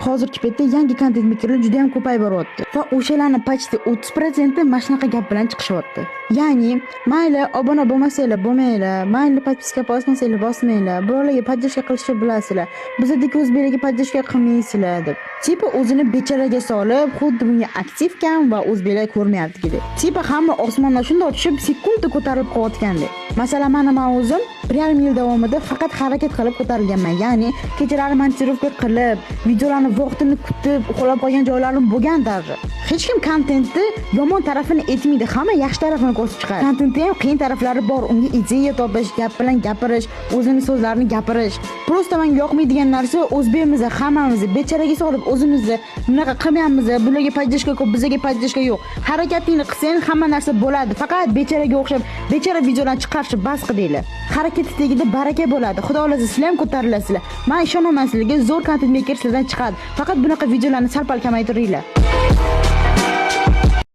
hozirgi paytda yangi content makerlar juda ham ko'payib boryapti va o'shalarning почти 30% mana shunaqa gap bilan chiqishyapti. Ya'ni, mayli obuna bo'lmasanglar bo'lmanglar, mayli podpiska bosmasanglar bosmanglar, birovlarga podдержка qilishni bilasizlar. Bizdagi o'zbeklarga podдержка qilmaysizlar deb. Tipa o'zini bechoraga solib, xuddi bunga aktivkan va o'zbeklar ko'rmayapti. Tipa hamma osmondan shunday tushib, sekunda ko'tarilib qolayotgandek. Masalan, men o'zim 1,5 yil davomida faqat harakat qilib ko'tarilganman. Ya'ni, kechalari montirovka qilib, videolarni vaqtini kutib, uxlab qolgan joylarim bo'lgan darajada. Hech kim kontentni yomon tarafini aytmaydi, hamma yaxshi tarafini ko'rsatib chiqadi. Kontentda ham qiyin taraflari bor, unga ideya topish, gap bilan gapirish, o'zining so'zlarini gapirish. Prosta menga yoqmaydigan narsa o'zbekimiz hammamizni bechoraga solib, o'zimizni bunaqa qilmayapmiz, bularga podдержка ko'p, bizga podдержка yo'q. Harakatingni qilsang hamma narsa bo'ladi. Faqat bechoraga o'xshab, bechora videolarni chiqarishni bas qilinglar. Harakati tagida baraka bo'ladi. Xudo xolasa sizlar ham ko'tarilasizlar. Men ishonaman sizlarga zo'r content maker sizlardan chiqadi. Faqat bunaqa videolarni sal-pal kamaytiringlar.